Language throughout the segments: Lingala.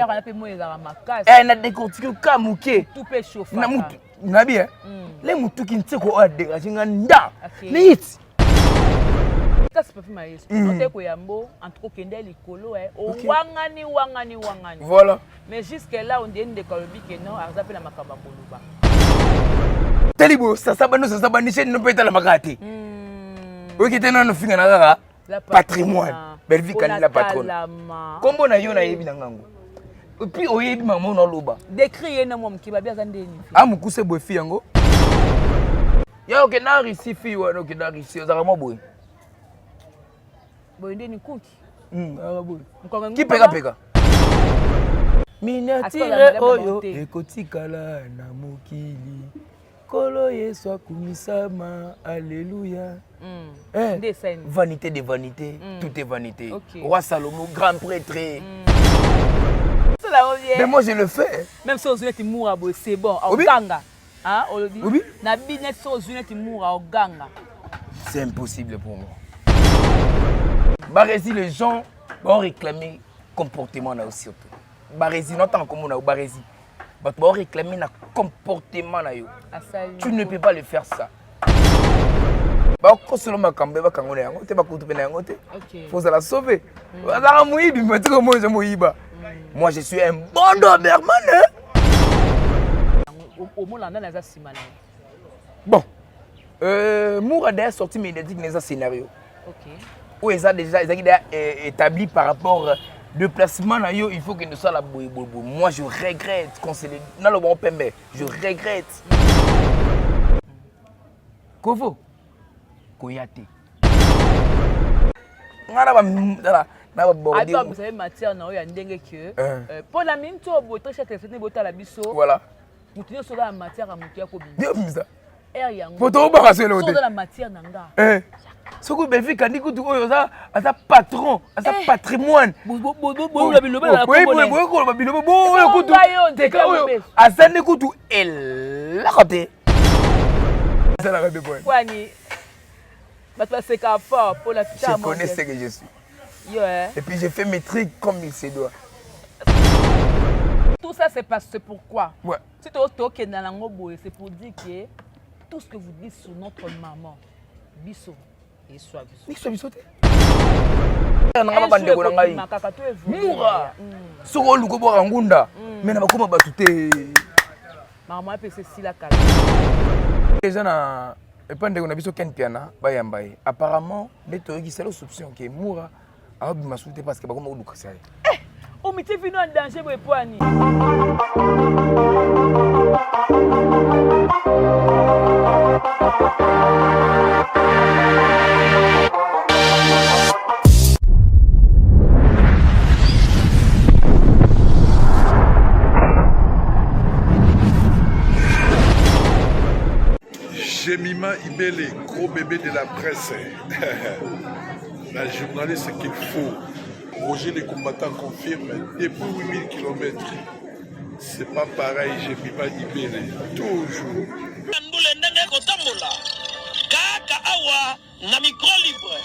D'ailleurs, on a pu moi ma casse. Eh na décortiquer ka muke. Tout peut chauffer. Na mutu. Na bien. Les mutu qui ntse ko a dégager nganda. Nit. Ça c'est pas fait maïs. On te ko yambo entre kende likolo o wangani. Voilà. Mais jusque là on dit de kolobi que non, arza pe la makamba boluba. Telibo ça sabani chez nous peut être la makati. Oui qui était non finga na kaka. Patrimoine. Belvi kani la patronne. Kombo na yo na yebi na ngango. Et puis oyebi maman na loba. Décrire na mom ki ba bien zandeni. Amukuse bofi yango. Ya ok na risi fi wa no ki na risi ozaka mo boy. Boy ndeni kuki. Boy. Ki peka. Miniatire oyo ekotikala na mokili. Kolo Yesu akumisama, alléluia. Vanité de vanité, tout est vanité. Roi Salomon, grand prêtre. Mais moi je le fais. Même si on est moura, c'est bon. Ganga. Hein, oui. Na binet so zuneti moura au ganga. C'est impossible pour moi. Barési les gens vont réclamer comportement là aussi. Barési non tant comme on a au Barési. Tu vas réclamer un comportement. Tu ne peux pas le faire ça. Moi je suis un bon Doberman. Bon. Mourad a sorti mes dans un scénario. Où ils ont déjà établi par rapport le placement, il faut que nous soyons là. Moi, je regrette. Dans le bon pembe, je regrette. Kovo Koyate. Attends, vous savez, matière, il y a un dingue que. Pour la mine, tu as beau très cher, tu as la bisso. Voilà. Vous tenez sur la matière à monter à Kobi. Bien mis ça. Pour la matière, Nanga. Ce que Belfi quand dit que tu as un patron, un patrimoine. Je connais ce que je suis. Et puis j'ai fait mes trucs comme il se doit. Tout ça c'est parce que pourquoi? Ouais. C'est pour dire que tout ce que vous dites sur notre maman, Bisso. Moura soko luko boka ngunda mais na bakoma batute maman pese sila kala déjà na epande na biso ken piana bayambaye apparemment neto qui c'est l'option que Moura a bima souté parce que bakoma luka ça o miti vino en danger bo epoani. Jemima Ibele, gros bébé de la presse. La journaliste qu'il faut. Roger les combattants confirme depuis 8000 km. C'est pas pareil, Jemima Ibele. Toujours. Kaka awa na micro libre.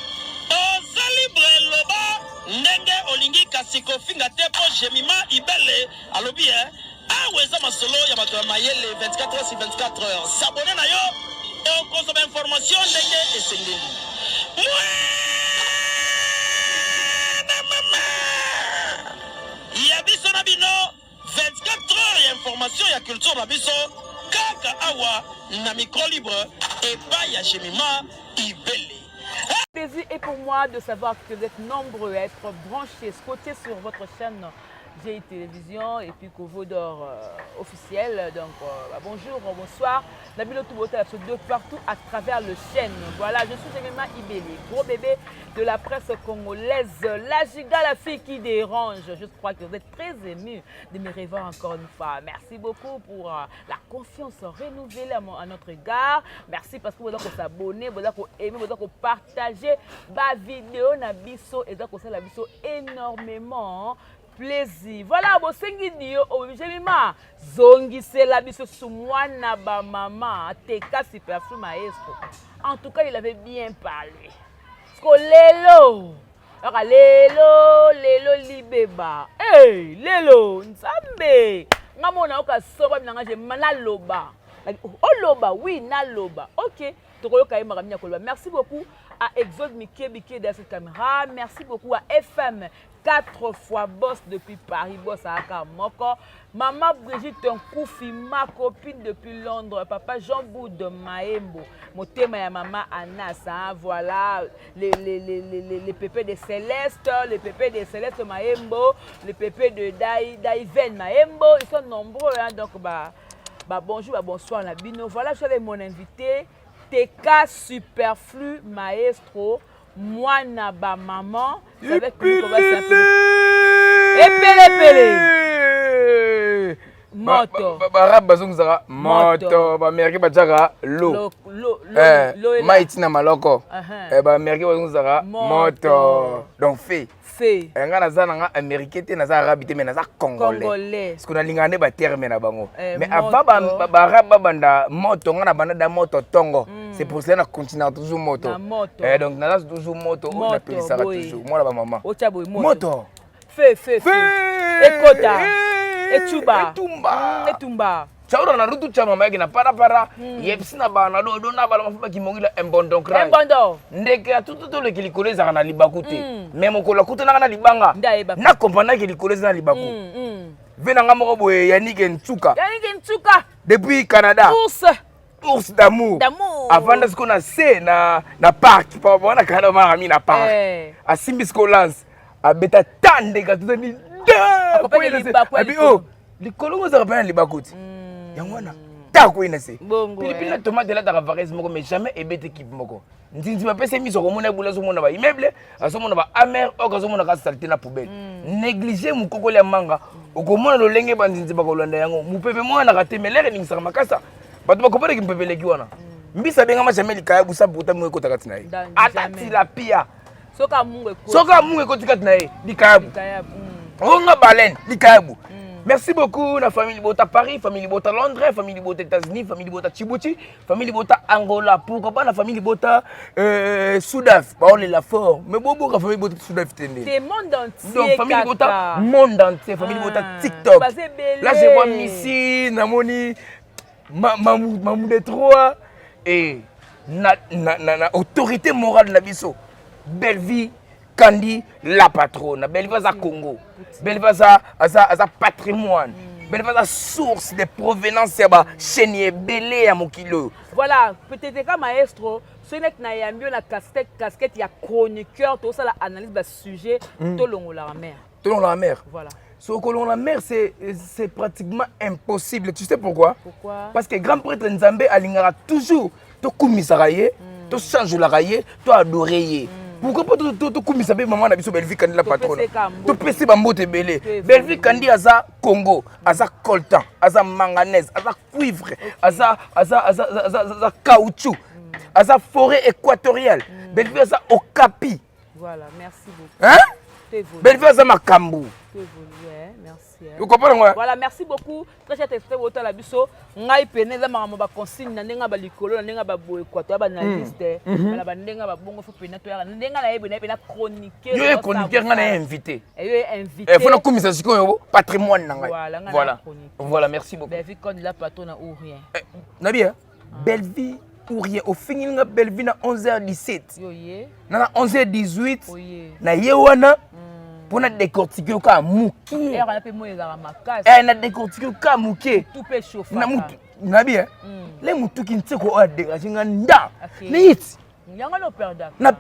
Oza libre loba ndenge olingi kasiko finga tepo Jemima Ibele alobi aweza masolo ya bato mayele 24 heures sur 24 heures. S'abonner na yo consomme information ndenge esengeli. Ya biso na bino 24 heures ya information ya culture na biso kaka awa na micro libre et pas ya Jemima Ibele. Plaisir est pour moi de savoir que vous êtes nombreux à être branchés, scotchés sur votre chaîne GI Télévision et puis Kovo d'Or officiel. Donc bonjour, bonsoir. Nabilo Toubota de partout à travers le chaîne. Voilà, je suis Jemima Ibele, gros bébé de la presse congolaise. La giga, la fille qui dérange. Je crois que vous êtes très émus de me revoir encore une fois. Merci beaucoup pour la confiance renouvelée à notre égard. Merci parce que vous avez s'abonner, vous avez aimé, vous avez partagé ma vidéo Nabiso et donc ça la biso énormément. Plaisir. Voilà, bon sengidio Jemima zongi c'est la biso soumwana ba maman teka super maestro. En tout cas, il avait bien parlé. Skolelo aka lelo libeba hey lelo nzambe ngamona okasoba mina ngaje manaloba oloba oui naloba ok tokoyoka yemaka minya koloba merci beaucoup à Exode Bike dans cette caméra. Merci beaucoup à FM 4 fois boss depuis Paris, boss à Akamoko. Maman Brigitte Nkoufi, ma copine depuis Londres. Papa Jean-Bou de Maembo. Mon thème est maman Anas. Hein, voilà les pépés de Céleste, les pépés de Céleste Maembo, les pépés de Daiven Maembo. Ils sont nombreux. Hein, donc, bonjour, bonsoir, la bino. Voilà, je suis avec mon invité. TK Superflu Maestro, moi naba maman, c'est avec lui qu'on va s'appeler. Epele. Moto. Barab bazungzara moto, ba merki bajaka lo. Maitina maloko. Ba merki bazungzara moto. Donc fait. Nga naza nga américain te naza arabe te mais naza congolais. Parce qu'on a lingane ba terme na bango. Mais avant ba arabe banda moto nga na banda da moto tongo. C'est pour cela na continue toujours moto. Donc naza toujours moto, on appelle ça toujours. Moi la ba maman. Moto. Ekota. Etumba. Chaura na rutu chama magi na para yepsina ba na do na ba mafuba kimongila embondo kra. Embondo. Ndeke atutu le kilikoleza na libakute. Même ko la kutana na libanga. Na kompana kilikoleza na libaku. Vena ngamo boye Yannick Ntsuka. Depuis Canada. Ours d'amour. Avant de ce qu'on a c'est na parc pa bona kana mami na parc. A Simbisko Lance. A beta tande ka tutani. Abi oh. Likolo za rapana libakute. Yangwana tako inase pilipili na tomate la ta varese moko mais jamais ebete équipe moko ndinzi ba pese miso ko mona bula so mona ba immeuble aso mona ba amer okazo mona ka salté na poubelle négliger mukoko ya manga okomona lo lenge bandinzi ba kolanda yango mupepe mwana ka temelere ningisaka makasa bato ba kopere kimpepele kiwana mbisa benga ma jamais likaya busa buta mu ko takati na ye atati la pia soka mungu ko tikati na ye likaya onga baleine likaya. Merci beaucoup la famille Bota Paris, famille Bota Londres, famille Bota États-Unis, famille Bota Djibouti, famille Bota Angola. Pourquoi pas la famille Bota Soudaf? On est là fort. Mais beaucoup la famille Bota Soudaf tende. C'est monde entier. Donc famille Bota monde entier, famille Bota TikTok. Là je vois Missy, Namoni, Mamou de Troyes et na autorité morale na biso. Belle vie. Kandi la patronne, belle va Congo, belle va patrimoine, belle va source de provenance ya ba chénier belé à mon kilo. Voilà, peut-être que maestro, ce n'est que na yambio na casquette ya chroniqueur, tout ça la analyse ba sujet tolongo la mer. Tolongo la mer. Voilà. So tolongo la mer c'est pratiquement impossible. Tu sais pourquoi? Parce que grand prêtre Nzambe alingara toujours to kumisara ye, to change la raye, to adorer ye. Pourquoi pas tout kumisa be maman na biso Belvi Kandi la patronne. To pesi ba mbote belé. Belvi Kandi aza Congo, aza coltan, aza manganèse, aza cuivre, aza caoutchouc, aza forêt équatoriale. Belvi aza okapi. Voilà, merci beaucoup. Hein? Belvi aza makambu. Merci. Vous comprenez moi? Voilà, merci beaucoup. Très cher extrait autant la biso. Ngai pene za mama ba consigne na ndenga ba likolo na ndenga ba boye kwa to ba analyste. Bala ba ndenga ba bongo fo pena to ya ndenga na yebe na pena chroniqueur. Yo chroniqueur ngana invité. Yo invité. Faut na komisa siko patrimoine na ngai. Voilà, merci beaucoup. Belle vie comme la patronne ou rien. Na bien. Belle vie ou rien. Au fini nga belle vie na 11h17. Yo ye. Na 11h18. Na yewana. Pour na décortiquer au cas mouki. Na décortiquer au cas mouki. Tout peut chauffer. Na bien. Les moutou qui ne sait quoi dégager nganda. Nit. Yanga no perdre. Na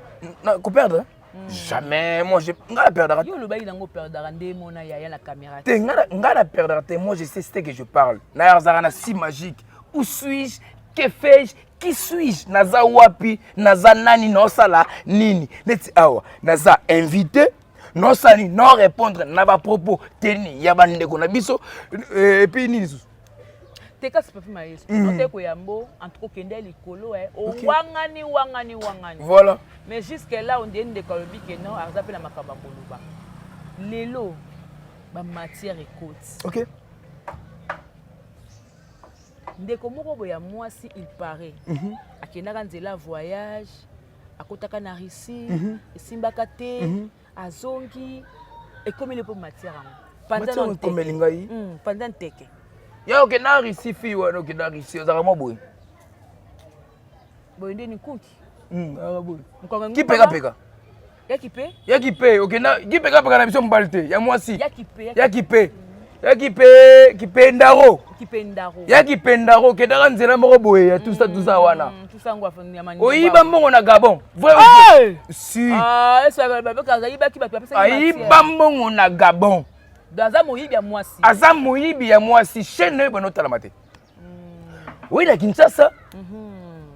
ko perdre. Jamais moi je ngala perdre. Yo le bayi nango perdre ndé mona ya la caméra. Te ngala perdre te moi je sais ce que je parle. Na yarzara si magique. Où suis-je? Que fais-je? Qui suis-je? Naza wapi? Naza nani no sala nini? Neti awa. Naza invité. Non sani, non répondre, n'a pas propos, teni, yabande ko na biso, et puis ni sous. T'es casse pas maïs. On te koyambo, entre kende likolo, wangani. Voilà. Mais jusque là, on dit de Colombie que non, arzape la makaba boluba. Lelo, ba matière et côte. Ok. Ndeko moko boya moi si il paraît. Akenda kanzela voyage, akotaka na Russie, simbaka te. azongi et comme il est pour matière pendant comme lingai pendant teke ya ok na Russie fi wana ok na Russie za kama boy ndeni kuki boy qui peka ya ki pe ok na ki peka na biso mbalte ya mwasi ya ki pe ndaro ya ki pe ndaro ke dara nzela moko boye ya tout ça wana oyiba mbongo na Gabon vrai si ayiba mbongo na Gabon aza moyibi ya mwasi chaîne oyo bano otala mate oyi na Kinshasa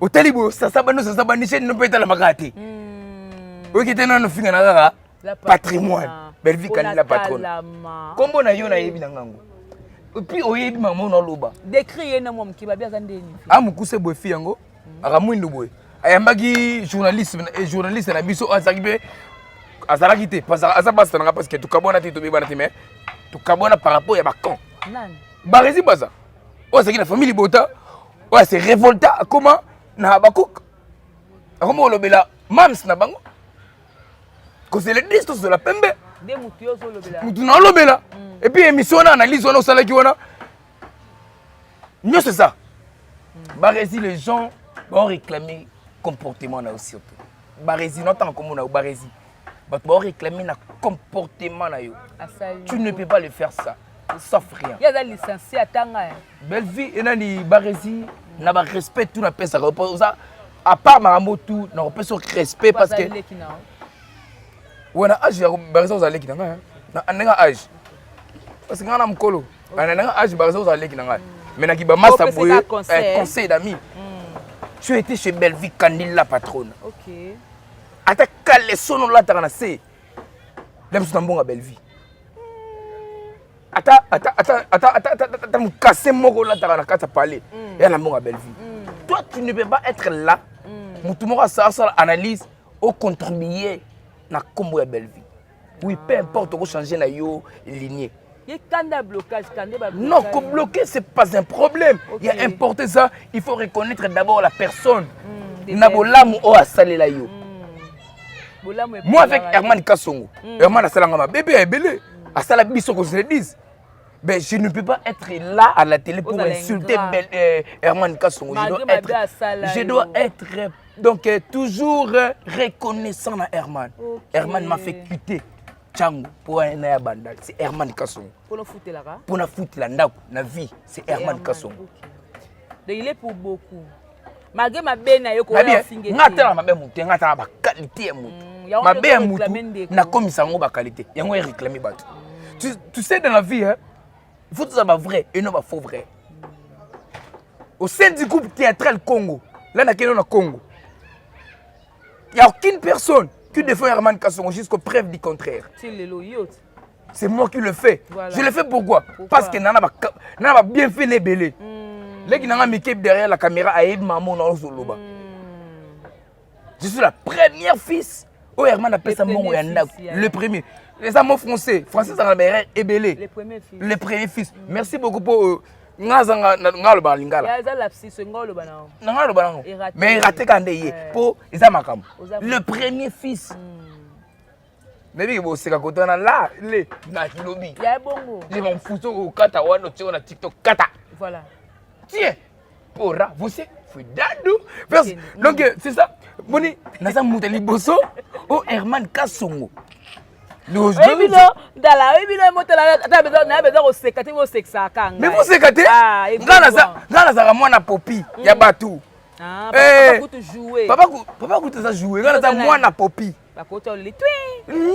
otali boye sasa bani chaîne no mpe etalamaka te oyoki te nano finga na kaka patrimoine Belvi kanila patronne kombo na yo nayebi na ngango puis oyebi mama na loba décrire na mom kibabi azandeni amukuse boye fi yango akamwindu boye ayambaki journaliste na biso azaki pe azalaki te aza basa nanga parce que tukabona te tobebana te mais tukabona par rapport ya bacon barezi baza oyo azalaki na famille bota oyo ase révolta akoma na bakok akoma olobela mams na bango c'est le distance de la pembe mutu na olobela et puis émission wana analyse wana osalaki wana mieux c'est ça barezi les gens vont réclamer comportement na aussi barezi notanga komona barezi bato vont réclamer na comportement na yo tu ne peux pas le faire ça sauf rien il y a des licenciés à tanga belle vie et nani barezi na ba respect tout na pesa ça à part marambo tout na repose respect parce que wana âge ya bareza ozaleki na ngai na anenga âge parce que ngana mkolo anenga âge bareza ozaleki na ngai mais na kiba massa boye conseil d'amis tu étais chez Belvi Candil la patronne OK ata kale sono la takana se dem su tambonga Belvi ata mukase moko la takana kata parler ya na mbonga Belvi toi tu ne peux pas être là mutu moko ça analyse au contribuer na kombo ya Belvi oui peu importe ko changer na yo lignée non, bloquer, c'est pas un problème. Il y a importé ça, il faut reconnaître d'abord la personne. Moi, avec Herman Kassongo, Herman a salangama bébé est belé, a salangama biso qu'on se le dise. Ben, je ne peux pas être là à la télé pour insulter Herman Kassongo. Je dois être donc toujours reconnaissant à Herman. Herman m'a fait quitter. Tchango pour un bandal, c'est Herman Kassongo. Pour la foutre là. Pour la foutre là, na vie, c'est Herman Kassongo. Donc il est pour beaucoup. Malgré ma benne ayo ko ya finge. Ngata ma benne muté, ngata ba qualité muté. Ma benne muté na komisa ngo ba qualité. Yango réclamer bato. Tu sais dans la vie hein, il faut tout ça vrai et non pas faux vrai. Au sein du groupe théâtral Congo, là na Kenya na Congo. Il y a aucune personne qui défend Herman Kassongo jusqu'aux preuves du contraire. C'est moi qui le fais. Voilà. Je le fais pourquoi? Parce que Nana va bien fait les belés. Les qui n'ont mis derrière la caméra à aider maman dans le Je suis la première fils. Oh Herman appelle ça mon le premier. Les amants français. Français ça va être belé. Le premier fils. Merci beaucoup pour mais raté quand pour le premier fils. Mais c'est quand on a là les nakilobi. Il y a bongo. Les mon photo au kata wano tu na TikTok kata. Voilà. Tiens. Ora, vous c'est fudadu. Donc c'est ça. Boni nasa muteli boso au Herman Kassongo. Mais vous sécatez? Gana za mwana popi ya batu. Papa coûte ça jouer. Gana za mwana popi. Non.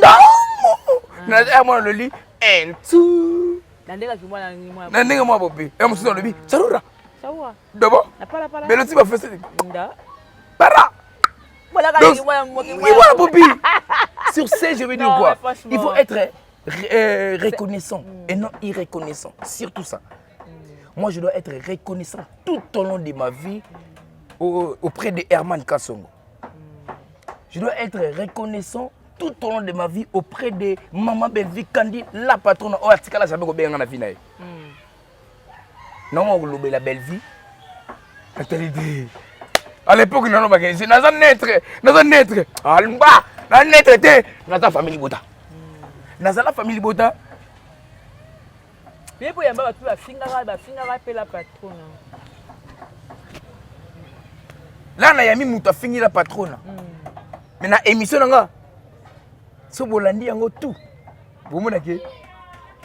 Na mwana le lit en tout. Na ndenge mwana popi. Et monsieur le lit. Charura. D'abord. Mais le type a fait ça. Para. Donc, voilà, Bobby. Sur ce, je veux dire quoi? Il faut être reconnaissant et non irreconnaissant. Surtout ça. Moi, je dois être reconnaissant tout au long de ma vie auprès de Herman Kassongo. Je dois être reconnaissant tout au long de ma vie auprès de Maman Belvi Kandi, la patronne. Oh, c'est là jamais bien dans la vie. Non, on a la belle vie. À l'époque, nous avons naître. Alba, na naître, dans ta famille Bota. nazala famille bota. Mais pour yamba tu la finga pe la patronne. Là na yami muto fingi la patronne. Mais na émission nanga. So bolandi yango tout. Bomona ke.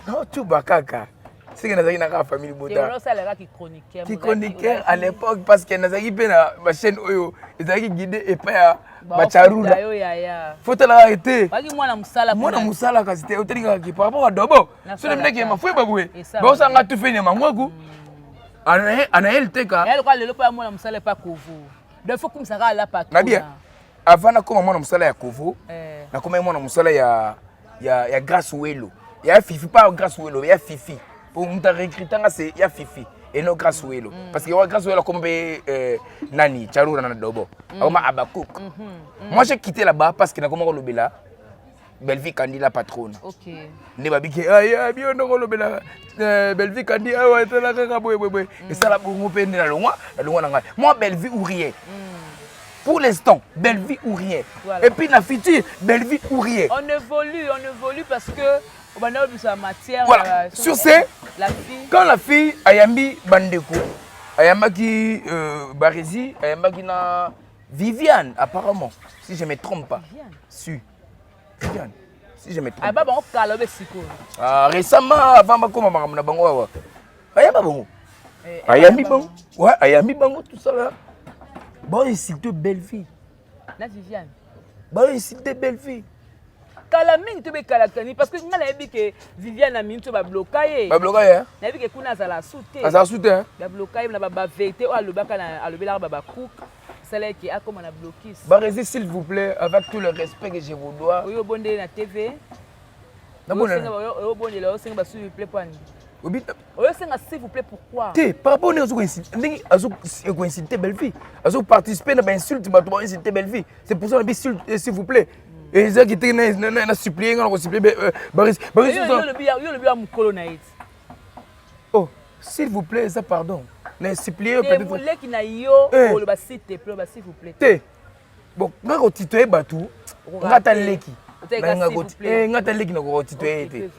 Non tout bakaka. C'est que nazaki na famille bota. Et on ça les chroniqueur. Qui chroniqueur à l'époque parce que nazaki pe na ma chaîne oyo, ezaki guidé et pa Bacharuna. Faut l'arrêter. Moi musala kasi te otelinga ki par rapport à Dobo. So le mec ma foi baboué. Ba osanga tout fait ne mangwaku. Anaël teka. Elle quoi le pas moi musala pas kovo. De faut comme ça la patron. Nabia. Avant na koma moi musala ya kovo. Na koma moi musala ya grâce welo. Ya fifi pas grâce welo, ya fifi. Pour muta recruter c'est ya fifi. Et non grâce welo. Parce que grâce welo comme nani Charura na Dobo. Ama Abakouk. Moi j'ai quitté là-bas parce que na koma kolobela Belvi Kandi la patronne. OK. Ne babiki aya bien no kolobela Belvi Kandi awa tala kaka boy. Et ça la bongo pe na longwa nanga. Moi Belvi ou rien. Pour l'instant, Belvi ou rien. Voilà. Et puis la future, Belvi ou rien. On évolue parce que on va dans sa matière. Voilà. Sur ce, la fille. Quand la fille Ayambi Bandeko, Ayamaki Barizi, Ayamaki na Viviane apparemment, si je me trompe pas. Viviane. Si je me trompe. Pas bon calobe siko. Récemment avant bakoma na bango wa. Ayamba bongo. Ayambi bongo. Ouais, Ayambi bongo tout ça là. Bon, insulter belle-fille. Na Viviane. Bon, insulter belle-fille. Kalaming tu be kalakani parce que ngala yebi que Viviane a minto ba bloquer. Ba bloquer hein. Na yebi que kuna za la souté. Za souté hein. Ba bloquer na ba vérité o alobaka na alobela ba cook. Celle qui a comme on a bloqué. Barezi s'il vous plaît avec tout le respect que je vous dois. Oui, au bonde na TV. Na bonne. Au bonde là, s'il vous plaît pas. Oui, s'il vous plaît pourquoi? Par rapport à coïnciter belle-fille. À participer à l'insulte, à insulter belle-fille. C'est pour ça que je s'il vous plaît. Et ça qui était supplié, on a supplié Baris. Oh, s'il vous plaît, ça pardon. Les supplié peut-être. Vous voulez qu'il y ait s'il vous plaît. Bon, quand on titoye Batou, on a un leki. On a un leki qui titoye.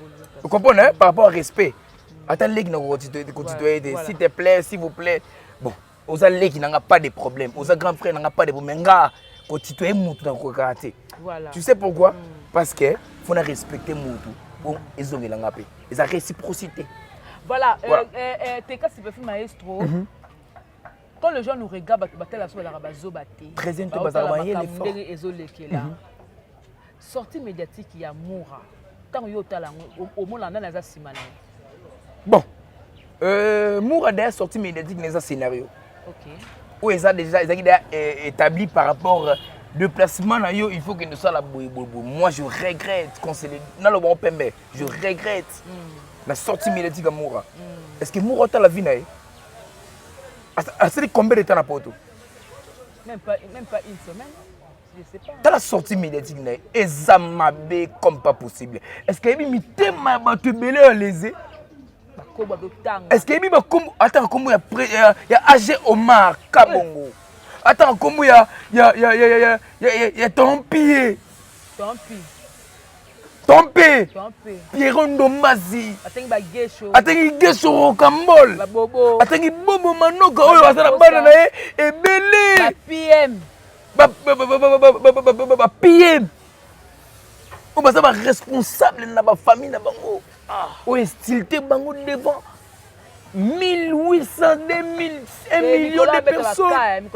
Vous comprenez par rapport au respect. Attends, les qui n'ont s'il te plaît, s'il vous plaît. Bon, aux allées qui n'ont pas de problème, aux grands frères n'ont pas de problème. Voilà. Tu sais pourquoi? Parce que faut respecter Moutou. Bon, ils ont la paix. Ils ont réciprocité. Voilà. T'es cas si film maestro. Quand les gens nous regardent, très sortie médiatique, il y a Moura. Tant qu'il y a au monde, on a simane. Bon, Moura d'ailleurs sorti médiatique dans un scénario. OK. Où ils ont déjà établi par rapport de placement là, il faut que nous soyons là. Moi je regrette qu'on se dans le bon pembe. Je regrette la sortie médiatique de Moura. Est-ce que Moura a la vie là? C'est combien de temps à Porto? Même pas une semaine. Je sais pas. Dans la sortie médiatique là, examabé comme pas possible. Est-ce que il m'a te belé à lésé? Est-ce que attends comment il y a AG Omar Kabongo. Attends comment il y a ton pied. Pierron Dombazi. Attends Gesho Kambol. Attends Bobo Manoka oyo asala bana na e belé. PM. PM. On va savoir responsable de la famille na bango. On est stilté bango devant 1800, 2000, 1 million de personnes.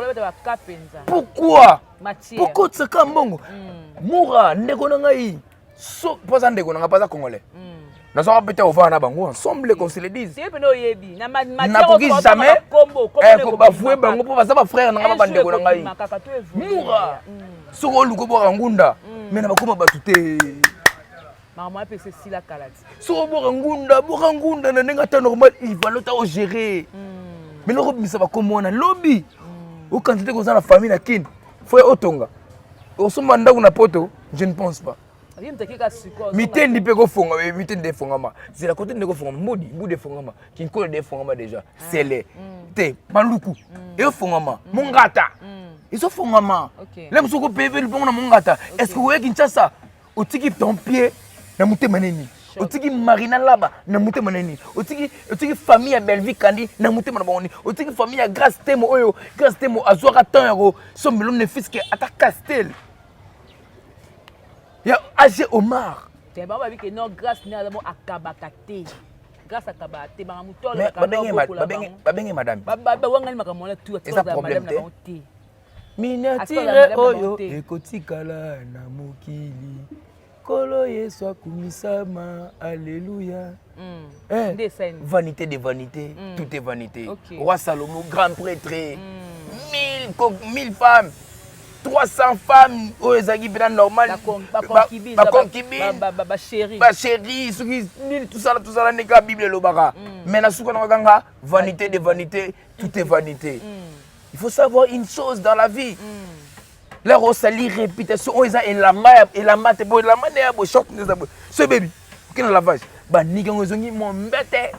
Pourquoi? Pourquoi tu sais mbongo? Moura ndeko na ngai. So poza ndeko na pas congolais. Nous sommes peut-être au vent na bango ensemble qu'on se le dise. Na koki jamais. Ko ba foué bango pour ça ba frère na ba ndeko na ngai. Moura. Soko luko bo ngunda. Mais na bakoma batute. Maman peut c'est la calade. So ngunda na nenga ta normal il va l'autre gérer. Mais le robi ça va comme on a lobby. Au quantité comme ça la famille na kin. Faut otonga. Au somanda kuna poto, je ne pense pas. Mitendi pe ko fonga, mitendi fongama. C'est la côté de ko fonga modi, de fongama. Qui ko de fongama déjà. C'est les te maluku. Et fongama, mongata. Ils sont fongama. Là monsieur ko PV le bon na mongata. Est-ce que vous voyez Kinshasa? Au tiki ton pied na mutema nini otiki Marina Laba na mutema nini otiki famille ya Belvi Kandi na mutema na boni otiki famille ya Grace Temo azwaka temps yako sombelo ne fiske ata Castel ya AG Omar te ba bi ke non Grace na mo akabaka te grâce à Kabate ba mutolo babenge madame ba wangani makamona tu eza problème te miniatire oyo ekotikala na mokili kolo Yesu akumisama alléluia vanité de vanité tout est vanité roi Salomon grand prêtre 1000 femmes 300 femmes oyo ezaki bina normal ba chérie tout ça n'est que Bible lobaka mais na suka na kanga vanité de vanité tout est vanité il faut savoir une chose dans la vie la rosali réputation oyo eza elamba te bo elamba ne ya bo short ne za bo ce baby kina lavage ba niki ngozongi mombete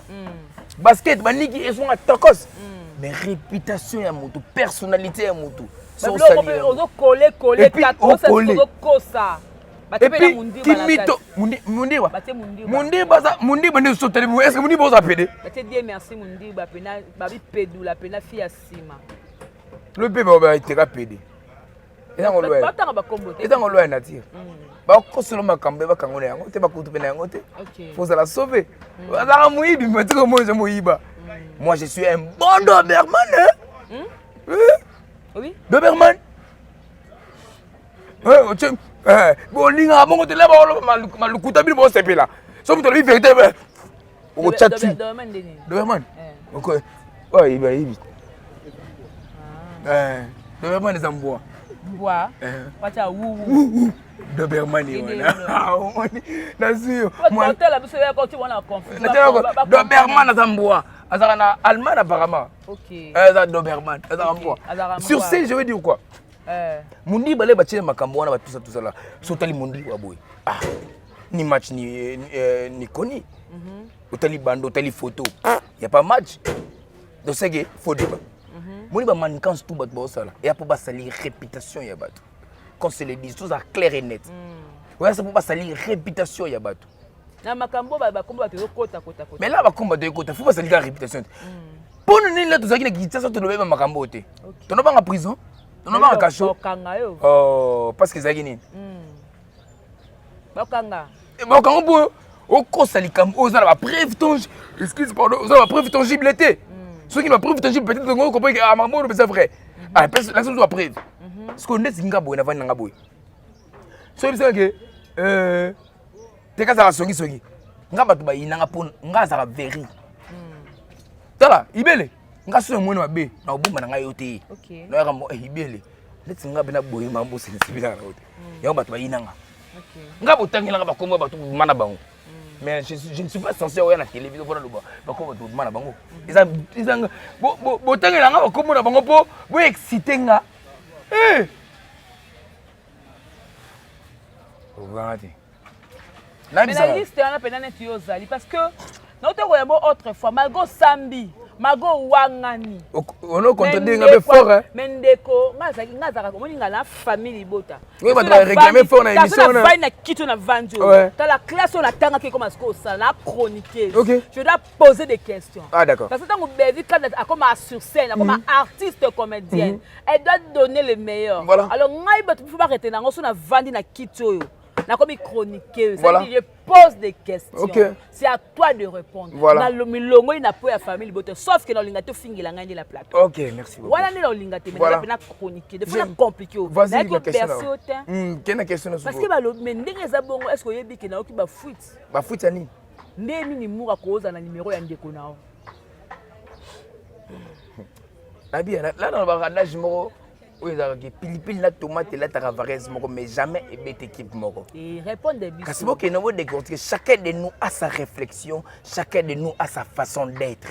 basket ba niki ezonga tokos mais réputation ya moto personnalité ya moto et puis kimito mundi bande soteli est-ce que mundi boza pédé merci mundi ba pena ba bi pedula pena fi ya sima le bébé ba iteka pédé eza ngolo ya nature ba kosolo makambe ba kangona yango te ba kutu pena yango te faut la sauver azaka muibi mais tiko moyo moyiba moi je suis un bon Doberman oui Doberman bolinga bongo te leba malukuta bino bo sepela so muto le vérité o chatu Doberman ok oh iba ibi Doberman za mbwa wacha wu Doberman na sio moi tela biso ya ko ti wana conflit Doberman za mbwa azaka na Allemagne apparemment ok ça Doberman ça mbwa sur ce je veux dire quoi mundi balé bachile makambo wana tout ça là sotali mundi wa boy ni match ni koni otali bando otali photo y a pas match donc c'est que faut débat mundi ba mannequin tout bat bo sala et après ba sali réputation ya bato quand c'est les dit tout ça clair et net ouais ça pour ba sali réputation ya bato na makambo ba komba to kota mais là ba komba to kota faut ba sali la réputation pour nous là tout ça qui na kitasa to lobe makambo te to no ba prison non ba kacho oh parce que zaki nini bakanga bo o kosa likambo oza na ba preuve tangible excuse pardon oza ba preuve tangible te ceux qui ba preuve tangible peut-être ngo comprendre que maman c'est vrai parce que la chose doit preuve parce qu'on est singa boy na vana nga boy so bisa que te ka za songi nga ba to ba yinanga pon nga za veri tala ibele nga so mwana mabe na obumba na nga yote na yaka mo ibele leti nga bina boye mambo sensibila na yote ya bato ba yinanga nga botangela nga bakomba bato mana bango mais je ne suis pas censé oya na télévision pour le bakomba bato mana bango ils botangela nga bakomba na bango po bo exciter nga ogati mais la liste on a peine tu ozali parce que notre royaume autrefois malgo sambi mago wangani ono contender nga be fort hein mendeko ngazaka moninga na famille bota oui ba réclamer fort na émission na vaina kitu na vanjo dans la classe on attend que comme ça ça la chroniquer je dois poser des questions d'accord parce que tant que Belvi quand comme sur scène comme artiste comédienne elle doit donner le meilleur alors ngai ba faut pas arrêter na ngo na vandi na kitu na comme chroniquer je pose des questions c'est à toi de répondre dans le milongo ina po ya famille bote sauf que dans lingato fingila ngandi la plateau OK merci beaucoup voilà ne lingate mais na chroniquer de fois compliqué vas-y la question quelle question parce que ba lo mais ndenge za bongo est-ce que yebi ke na oki ba foot ya nini ndeni ni mura koza na numéro ya ndeko nao abi là dans ba radage moko oui, il pilipili la tomate et la taravarez mais jamais bête équipe moko. Et répondre des bisous. Parce que nous décortiquer chacun de nous a sa réflexion, chacun de nous a sa façon d'être.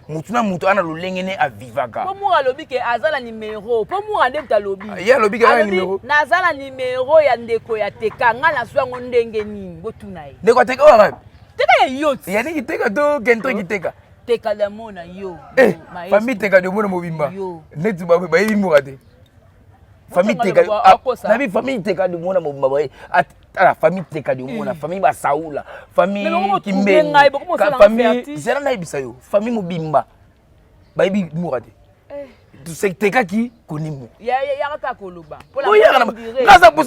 Mutuna mutu ana lolengene a vivaga. Pour moi lobi ke azala numéro, pour moi ndem ta lobi. Ya lobi ka numéro. Nazala numéro ya ndeko ya teka nga na swa ndenge nini botuna ye. Ndeko teka wa. Teka ya yoti. Ya ni teka to kentre kiteka. Teka la mona yo. Famille teka de mona mobimba. Netu ba ba yimura te. Famille teka. Na bi famille teka de mona mobimba. la famille Tekadi, la famille Basaoula, famille Kimbe, famille Zerana Ibisayo, famille Mobimba, Baby Mourade. Tu sais que Tekaki, Konimo. Yaka Koluba. Oui, grâce à pour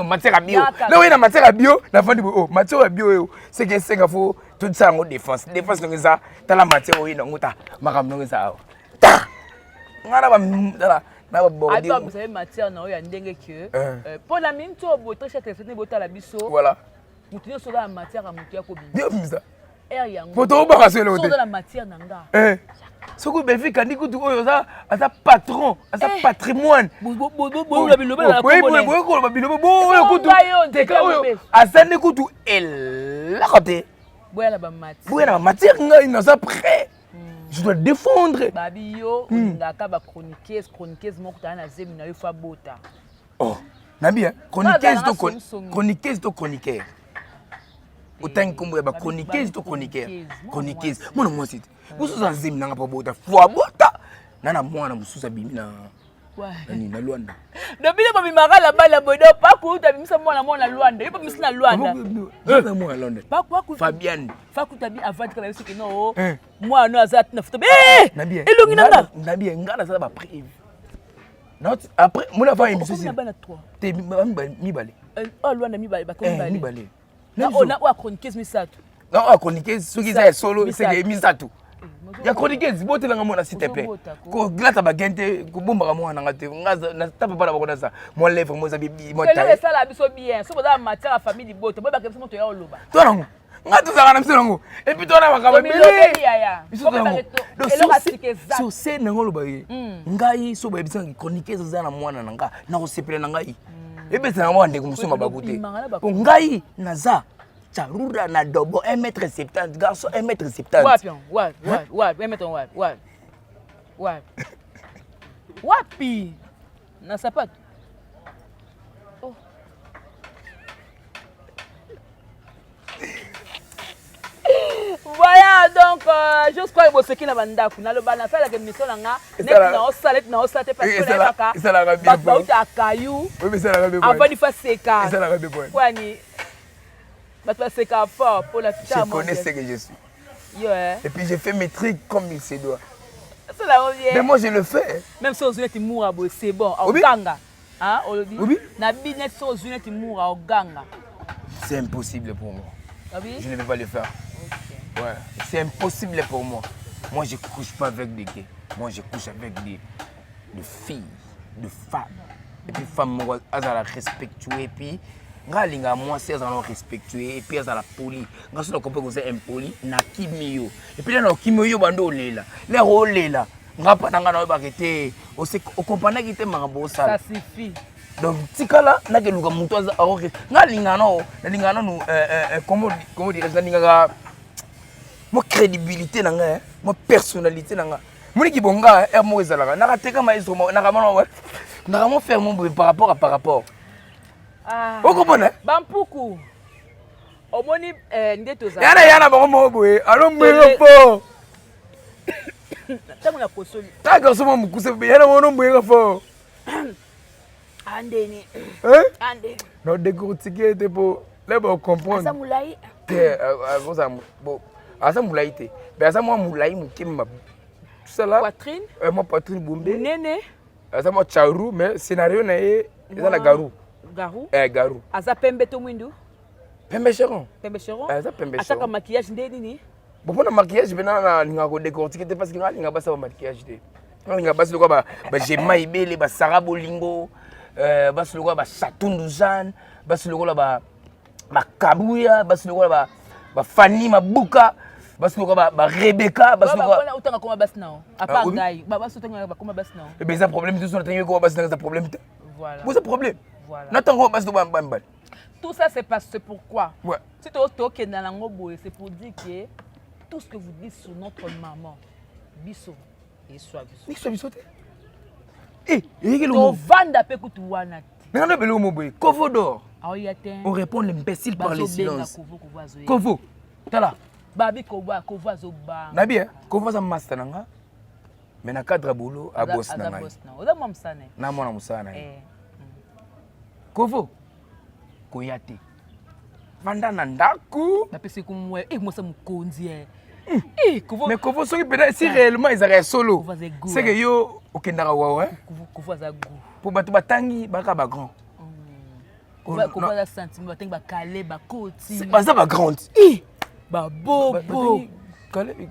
matière à bio. Là où il y a matière à bio, la fin du oh, matière à bio, c'est que c'est qu'il faut tout ça en défense. Défense, donc ça, dans la matière, oui, non, ta, maram, non, ça. Ta! Attends, vous savez, matière, non, il y a un dingue que. Pour la mine, tu as beau, très cher, tu as beau, la bisso. Voilà. Vous tenez sur la matière à monter à Kobi. Bien, ça. Pour toi, on va se le dire. la matière, nanga. Ce que Belfi quand dit que tu as sa patron, à sa patrimoine. Je dois défendre. Babio, chroniqueuse, oh, Nabi, chroniqueuse to chroniqueur. Autant que ba chroniqueuse to chroniqueur. Chroniqueuse. Moi non moi c'est. Vous sous azim nanga pa bota. Foi bota. Nana moi na mususa bimina. Nani na Luanda. Depuis le bimara la bala bodo pas ko ta bimisa moi na Luanda. Yo bimisa na Luanda. Je moi à Londres. Pas quoi Fabian. Fa ko ta bi avant que ce que non. Moi no azat na futa. Nabi. Elongi nanga. Nabi ngala ça ba prive. Non après mon avant émission c'est. T'es mi balé. Oh Luanda mi balé ba ko mi balé. Mi balé. Na ona wa chroniqueuse misatu. Non, chroniqueuse ceux qui sont solo c'est que misatu. Ya chroniqueuse bote langa mona s'il te plaît. Ko glata ba gente ko bomba mo na ngate ngaza na tapa para bakona ça. Mon lèvre mo za bibi mo ta. C'est ça la biso bien. So boza matière à famille di bote. Bo ba ke mo to ya oloba. Toi non. Ngatu za kana msengo. Et puis toi na makaba bele. Biso zango. So c'est na ngolo ba ye. Ngai so ba bisa chroniqueuse za na mwana nanga na ko sepela na ngai. Ebe ça mo ande ko musuma bakute. Ko ngai naza Charura na dobo 1m70 garçon 1m70. Ouais, 1m ouais. Wapi na sapato. Oh. Voilà donc je crois que ce qui na banda kuna lo bana sala ke mission nga net na osala te parce que ça la bien ba uta kayu. Oui mais ça la bien. Avant de faire seka. Ça la bien. Kwani c'est fort pour la je connais ce que je suis. Yeah. Et puis j'ai fait mes trucs comme il se doit. C'est la revient. Mais moi je le fais. Même si aux unettes moura c'est bon. Au ganga. Hein, on le dit. Oui. Na binet si aux unettes moura au ganga. C'est impossible pour moi. Ah oui? Je ne vais pas le faire. Okay. Ouais. C'est impossible pour moi. Moi je couche pas avec des gays. Moi je couche avec des filles, de femmes. Et puis femmes moi elles la respectuer et puis ngalinga moi c'est en respectuer et puis à la poli ngaso na kopé c'est impoli na kimio et puis là na kimio bando lela les rolela ngapa nanga na ba kete o se o comprendre ki te makambo ça suffit donc tikala na ke luka muto za ok ngalinga no comment dire ça ninga mo crédibilité nanga mo personnalité nanga moni ki bonga e mo ezalaka na kateka maestro na kamano na kamo faire mon par rapport ah. Vous comprenez? Bampuku. Omoni ndeto za. Yana ba mo boye. Alo mwe fo. Tamu na kosoli. Taka somo mukuse be yana mo no mwe fo. Andeni. Ande. No décortiquer te pour les bon comprendre. Asa mulai. Asa bon. Asa mulai te. Mais asa moi mulai mukimba. Tout ça là. Poitrine. Moi poitrine bombé. Nene. Asa moi charu mais scénario na e eza la garou. Garou. Garou. Aza pembe to mwindu. Pembe cheron. Pembe cheron. Aza pembe cheron. Ataka maquillage ndeni ni. Bon pour le maquillage bena ninga ko décortiquer parce que ninga ba sa maquillage de. Ninga ba se ba jema ibele ba Sarah Bolingo ba se ba Chatundu Jeanne ba se ba Kabuya ba se ba Fanny Mabuka ba se ba Rebecca ba se ba utanga koma bas nao. Apa ngai ba se utanga ba koma bas nao. Et ben ça problème tout ça tanga ko bas nao problème. Voilà. Vous ça problème. Voilà. Tout ça c'est parce que pourquoi? Ouais. C'est pour dire que tout ce que vous dites sur notre maman, biso et soit biso. Ni soit biso. Eh, il to vanda pe kutu wana. Nana belo mo boy. Kovo d'or. On répond l'imbécile par le silence. Kovo. Tala. Babi kovo azoba. Nabi kovo za master nanga. Mais na cadre boulot à boss nanga. Oza mo msane. Na mona musana. Kovo. koya te vanda na ndako napesi kumwe moi ça mukonzi mais kovo soki peut si réellement ils avaient solo c'est que yo okendaka wawa kovo za goût pour bato batangi baka ba grand kovo za sentiment batangi ba calé ba koti baza ba grande ba bobo Caleb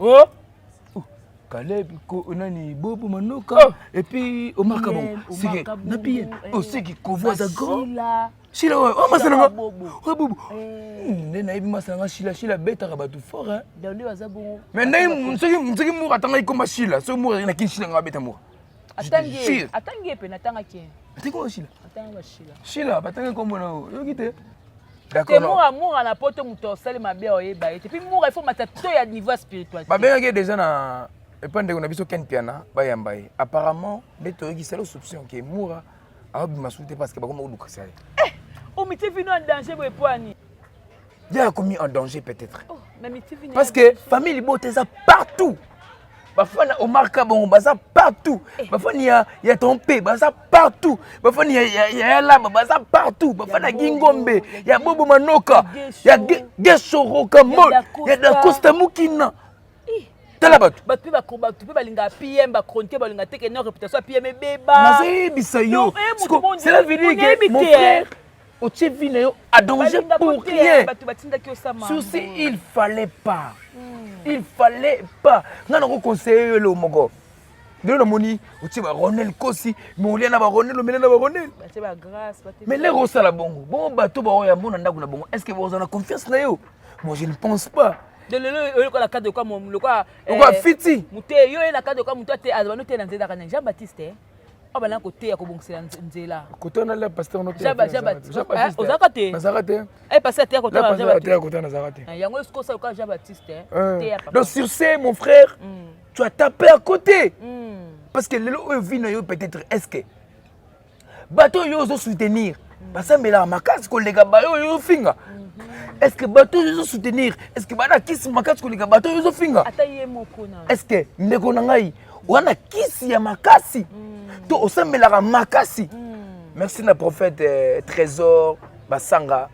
Caleb ko nani bobo manoka Oh. et puis Omar Kabon c'est que nabi c'est que kovo za grand Shila oh masanga oh bobo nena ibi masanga Shila beta ka bato fort hein donc baza bon mais nai msoki mu atanga ikoma Shila so mu na kin Shila nga beta mo atangi pe natanga ki atiko Shila atanga Shila Shila batanga kombo na yo kite c'est d'accord moi na poto muto sale mabe oyeba et puis moi il faut matato ya niveau spirituel ba benga déjà na epande na biso ken piana ba yambaye apparemment beto yoki sala soupçon que moura a bi masute parce que ba komo duka sai oh mais tu venu en danger pour poani il a commis en danger peut-être oh mais tu venu parce que famille bote ça partout bafana Omar Kabon baza partout bafani ya Tompe baza partout bafani ya Laba baza partout bafana Gingombe ya Bobo Manoka ya Geshoro Kamol ya Da Costa Mukina tala bato bato pe balinga PM ba chroniquer balinga te que non réputation PM beba naze bisayo c'est la vérité que mon frère Otchevine a danger pour rien souci il fallait pas nana ko conseiller le mogo de la moni oti ba Ronel Kosi mais na ba Ronel c'est ba grâce mais les rosa la bongo bon bato ba ya mona ndako na bongo est-ce que vous en confiance na yo moi je ne pense pas de le ko la cadre quoi mon le quoi fiti muté yo na cadre quoi muto te azaba no te na nzela kana Jean Baptiste oh bana ko te ya ko bongisa nzela ko na le pasteur no te Jean Baptiste ozaka te nazarate pasteur te ko te Jean Baptiste ko te nazarate yango est-ce que ça ko Jean Baptiste te ya papa donc sur ce mon frère tu as tapé à côté parce que le vino yo peut-être est-ce que bateau yo zo soutenir basambela makasi ko lega ba yo finga est-ce que bateau yo soutenir est-ce que bana kisi makasi ko lega bateau yo finga ataye mokona est-ce que ndeko na ngai wana kisi ya makasi to osambela makasi merci na prophète Trésor Basanga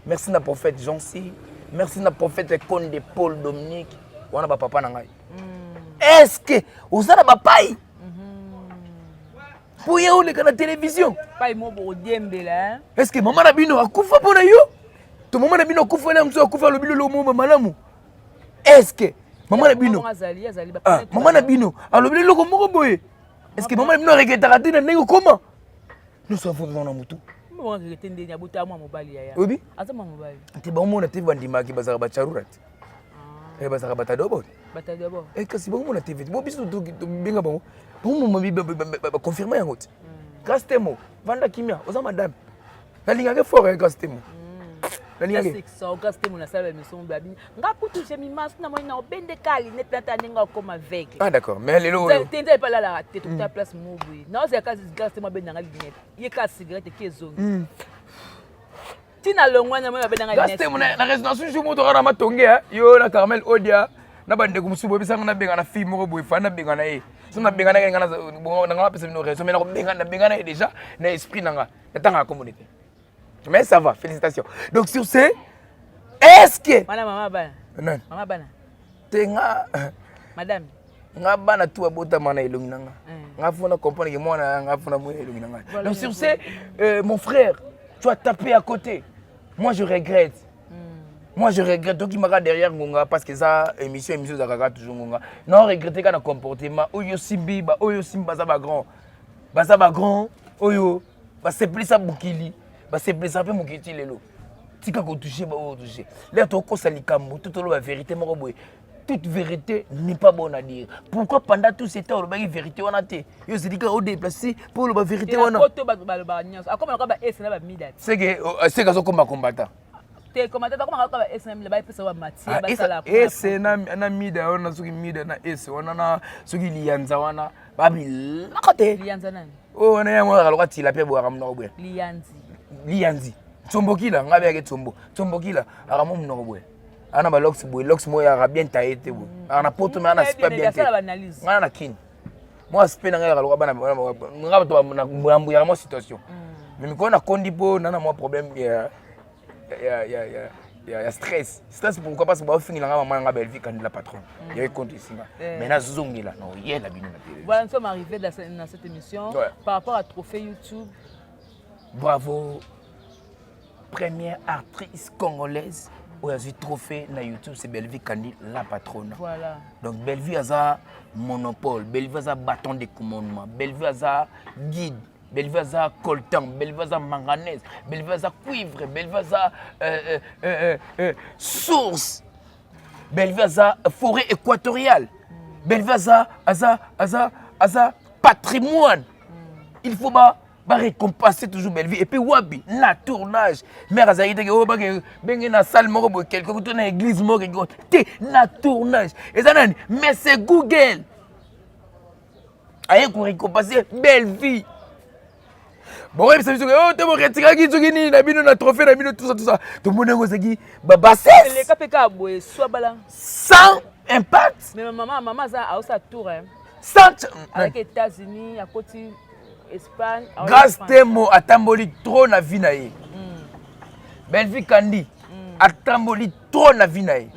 merci na prophète Jonsi merci na prophète Konde Paul Dominique wana ba papa na ngai est-ce que osala ba pai pour y aller na télévision pai mo bo diembela est-ce que maman na bino akufa pona yo to maman na bino akufa na mso akufa lo bilo mo malamu est-ce que maman na bino maman na bino alo bilo ko moko boye est-ce que maman na bino regretta te na ndenge comment nous sommes dans mutu mo regretta ndenge abuta mo mobali ya obi azama mobali te ba mo na te bandima ki bazaka ba charurat bazaka batadobo kasi bango na TV bo biso to benga bango bon mo ba confirmer yango ti grâce temo vanda kimia oza madame nalingaka fort grâce temo nalingaka grâce temo na sala mission babi ngakutu je mi mas na moi na obende kali net na taninga comme avec ah d'accord mais lelo tende pas là la tête ta place mobu non c'est grâce temo ben na lignette ye ka cigarette ki ezongi tina longwana mo ben na grâce temo na résidence je mo to kana matonge yo na Carmel Odia na bande ko musubo bisanga na benga na fille moko boy fa na benga na ye so na benga na ngana na ngana pesa no réseau mais na benga na déjà na esprit nanga tanga communauté mais ça va félicitations donc sur ce est-ce que maman bana non maman bana tenga madame nga bana tu abota mana elongi nanga nga fona comprendre que moi nga fona mo elongi nanga donc sur ce mon frère tu as tapé à côté moi je regrette. Moi je regrette donc il m'a derrière Ngonga parce que ça émission Zakaka toujours Ngonga. Non regretter quand comportement oyo simbi ba oyo simba za ba grand oyo ba c'est plus ça bukili ba c'est plus ça pe mukiti lelo. Tika ko toucher ba o toucher. Là to ko salikambo tout la vérité moko boy. Toute vérité n'est pas bonne à dire. Pourquoi pendant tout ce temps la vérité on a été yo se dit qu'on déplacer pour la vérité on a. C'est que ça comme combattant. ese na mida ona suki mida na ese ona na suki lianza wana babi nakote lianza nani oh na yango ka lokati la pe bo ka mnoko bwe lianzi tombokila ngabe yake tombokila aka mo mnoko bwe ana ba lox mo ya bien taete bo ana poto me ana spa bien te ngana na kin moi spa na ngaka lokaba na ngaba to na mbuya mo situation mais ko na kondi po na mo problème ya Il y a stress. Stress pourquoi? Parce que je vais finir la maman belle vie quand la patronne. Il y a compte ici. Maintenant, je là. Non, il y a la binoune. Voilà, nous sommes arrivés dans cette émission par rapport à Trophée YouTube. Bravo. Première actrice congolaise où il y a eu trophée dans YouTube, c'est Bellevue Kandi, la patronne. Voilà. Donc Bellevue a un monopole, Bellevue a un bâton de commandement, Bellevue a un guide. Bellevue a coltan, Bellevue a manganèse, Bellevue a cuivre, Bellevue a source, Bellevue a forêt équatoriale, Bellevue a patrimoine. Il faut récompenser toujours Bellevue. Et puis Wabi, la tournage. Mère Azaïde, ben na salle moko quelque chose dans l'église moko na tournage. Et ça mais c'est Google. Aïe pour récompenser Bellevue. Bon, ça veut dire oh, tu me retires qui tu gagnes na bino na trophée na bino tout ça. Tout le monde ngozaki baba c'est. Les KPK boy soit bala. Sans impact. Mais maman ça a aussi tour hein. Sans avec les États-Unis à côté Espagne. Grâce Temo atamboli trop na vie na ye. Bellevue Kandi atamboli trop na vie na ye.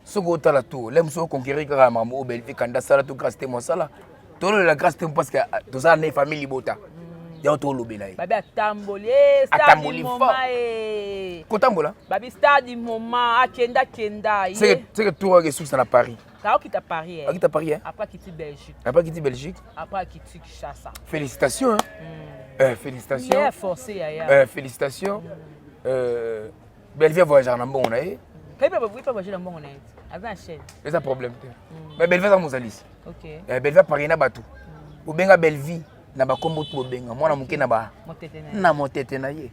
Soko tala to, l'aime so conquérir ka maman Bellevue Kandi sala to grâce Temo sala. To la grâce Temo parce que to ça na famille bota. Ya to lobela ye. Babi atamboli fort. Kotambola. Babi star du moment kenda. C'est que toi que sous na Paris. Quand quitte à Paris. Quitte à Paris. Après quitter Belgique. Après quitter Belgique. Après quitter Kinshasa. Félicitations. Félicitations. Il est forcé ailleurs. Félicitations. Bellevue voyage en bon nae. Quand il peut voyager dans bon nae. Avec chaîne. C'est un problème. Mais Bellevue dans Mosalis. OK. Bellevue Paris na batu. Ou benga Bellevue na ba kombo to benga. Mwana muke na ba. Na motete na ye.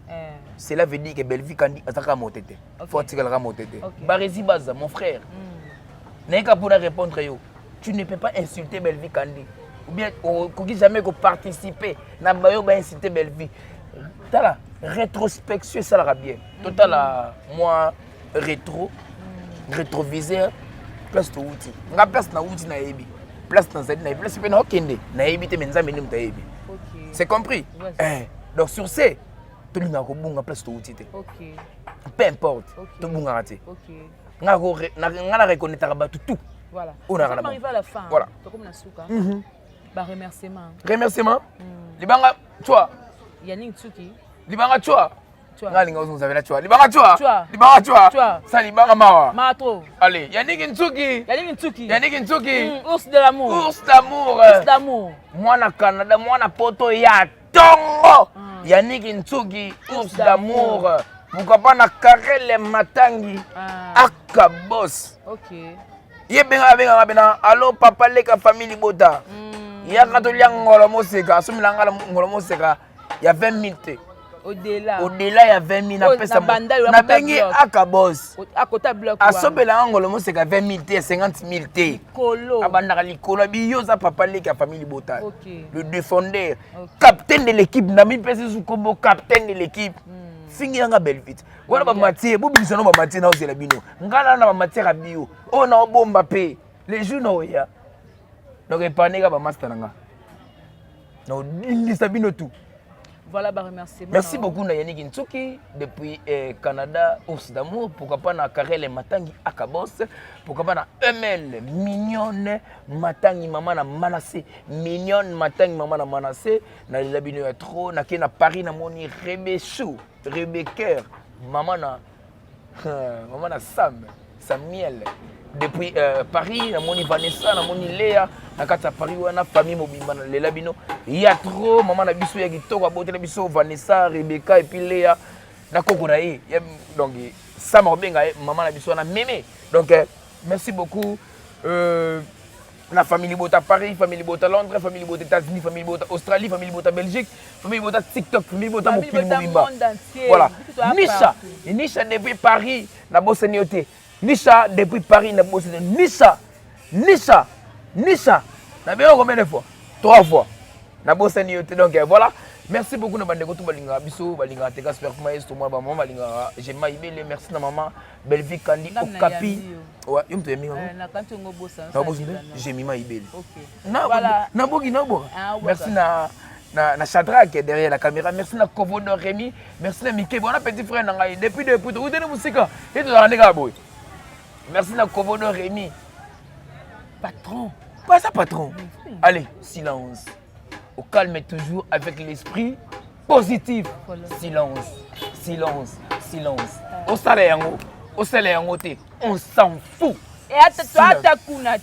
Cela veut dire que Bellevue Kandi ataka motete. Faut tirer la motete. Barezi Baza mon frère. N'est-ce pour répondre yo. Tu ne peux pas insulter Bellevue Kandi. Ou bien qu'on jamais participer na bayo ba insulter Bellevue. Tala rétrospection ça la bien. Total moi rétroviseur place to outil. Nga place na outil na yebi. Place na zedi na place pe na okende. Na yebi te menza meni mta yebi. OK. C'est compris? Donc sur ce tout le monde ko bunga place to outil te. OK. Peu importe. Tout bunga raté. OK. Nga reconnaître batu tout. Voilà. On arrive à la fin. Voilà. Comme na souka. Bah remerciement. Remerciement. Libanga toi. Yannick Tsuki. Libanga toi. Nga linga ozo zavela toi. Libanga toi. Libanga toi. Ça libanga mawa. Matro. Allez, Yannick Tsuki. Yannick Tsuki. Ours de l'amour. Ours d'amour. Ours d'amour. Moi na Canada, moi na poto ya tongo. Yannick Tsuki, ours d'amour. Pourquoi pas na Karele Matangi Akabos. OK. Ye benga allo papa leka famille bota. Ya katolia ngolo moseka, asumila ngala ngolo moseka ya 20 000 te. Au-delà ya 20 000 na pesa na bengi Akabos. Akota bloc. Asobela ngolo moseka 20 000 te, 50 000 te. Kolo. Abandaka likolo biyo za papa leka famille bota. Le défendeur, capitaine de l'équipe, nami pesa sous combo capitaine de l'équipe. Fingi yanga Bellevue. Wala ba matière, bo biso no ba matière na ozela bino. Ngala na ba matière a bio. O na bomba pe. Les jours no ya. Donc épargner ba master nanga. No lisa bino tout. Voilà ba remerciement. Merci beaucoup na Yannick Ntsuki depuis Canada, Ours d'amour, pourquoi pas na Karele Matangi Akabos, pourquoi pas na Emel mignonne Matangi maman na Manassé, mignonne Matangi maman na Manassé, na labino ya trop na ke na Paris na moni Rebechou, Rebecker, maman na Samuel. Depuis Paris, na moni Vanessa, na moni Léa, na kata Paris wana famille mobimba na lela bino. Il y a trop maman na biso ya kitoko abote na biso Vanessa, Rebecca et puis Léa na koko na ye. Donc ça m'a benga maman na biso na mémé. Donc merci beaucoup la famille Bota Paris, famille Bota Londres, famille Bota États-Unis, famille Bota Australie, famille Bota Belgique, famille Bota TikTok, famille Bota mokili mobimba. Voilà. Nisha depuis Paris na bosenioté. Nisha depuis Paris na bossé. Nisha. Na bien combien de fois? 3 fois. Na bossé donc voilà. Merci beaucoup na bandeko tout balinga biso balinga teka super maestro moi maman balinga j'ai maïbele merci na maman Bellevue Kandi Okapi. Ouais, yum te minga. Na kanto ngobosa. Na bossé j'ai mi maïbele. OK. Na voilà. Na bogi na bo. Merci na na Shadrach derrière la caméra. Merci na Kovodo Rémi. Merci na Mickey. Bon, on a petit frère Nangaï. Depuis où est-ce Moussika? Et tout à boy. Merci na Kovodo Rémi. Patron. Pas ça, patron. Allez, silence. Au calme toujours avec l'esprit positif. Silence, silence, silence. Au salaire, on s'en fout. Et à toi,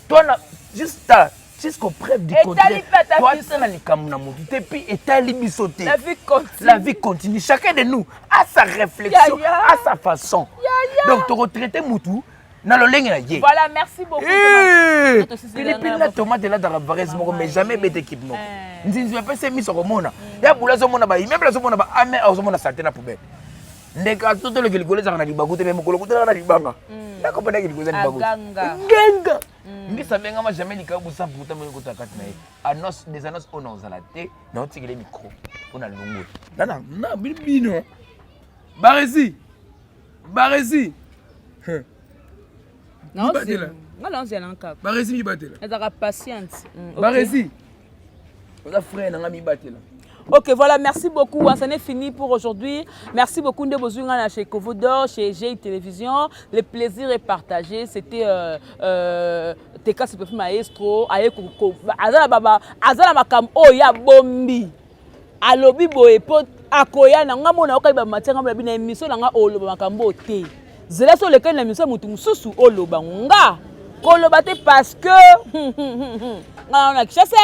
toi, juste jusqu'au preuve du contraire. Toi, tu es puis la vie continue. Chacun de nous a sa réflexion, a sa façon. Donc, tu retraites Moutou. Voilà, merci beaucoup. Depuis la tomate là dans la varese, mais jamais bête équipement. Je ne vais pas se mettre au monde. Il y a pour la zone, même la zone, mais à zone, ça tient à poubelle. Les gars, tout le monde a dit bagoute, même au côté de la ribanga. La compagnie qui vous a dit bagoute. Ganga. Mais ça vient à jamais les cas où ça pour ta main côté à quatre mais annonce des annonces on a la tête, non tu les micros, on a le longo. Là non, bino. Baresi. Non, c'est un cap. Baresi mi batela. Elle a patience. Baresi. On a frère n'a mi batela. Ok, voilà, merci beaucoup. Ça n'est fini pour aujourd'hui. Merci beaucoup de vos chez Kovodo, chez GI Télévision. Le plaisir est partagé. C'était Teka Super Maestro. Azala Baba, Azala Makam Oya Bombi. Alobi Boye Pot Akoya Nanga Mona Okaiba Matianga Bina émission Nanga Oloba Makambo Te. Zela sur lequel l'émission Moutou Soussou Oloba Nga. Koloba Te parce que. On a chassé.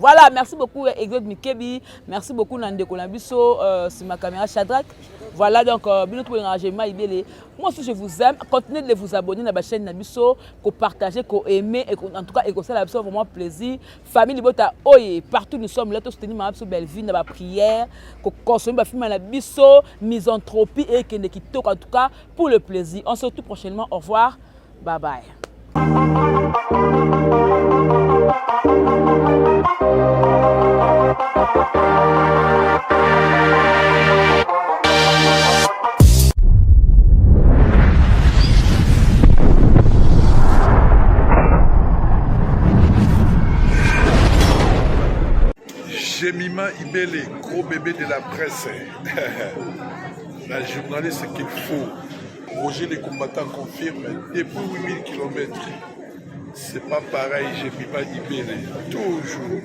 Voilà, merci beaucoup Exode Mikebi, merci beaucoup Nandeko Nabiso, c'est ma caméra Shadrach. Voilà donc moi aussi je vous aime, continuez de vous abonner à ma chaîne Nabiso, qu'on partager, qu'on aimer et en tout cas et qu'on ça Nabiso vraiment plaisir. Famille Libota Oye, partout nous sommes là tous soutenir ma belle vie dans la prière, qu'on consomme ma film Nabiso, misanthropie et qui toque en tout cas pour le plaisir. On se retrouve prochainement. Au revoir. Bye bye. Jemima Ibele, gros bébé de la presse. La journaliste qu'il faut. Roger les combattants confirme depuis 8000 km. C'est pas pareil, Jemima Ibele. Toujours.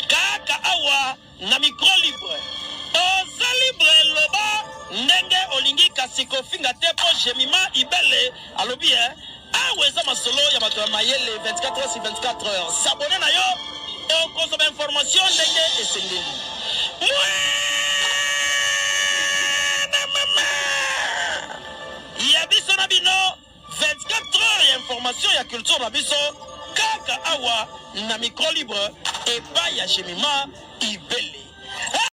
Kaka awa na micro libre. Oza libre loba ndenge olingi kasiko finga tepo Jemima Ibele alobi aweza masolo ya bato ya mayele 24 heures sur 24 heures. S'abonner na yo okozoma information ndenge esengeli. Ya biso na bino 24 heures ya information ya culture na biso kaka awa na micro libre et pas ya Jemima Ibele.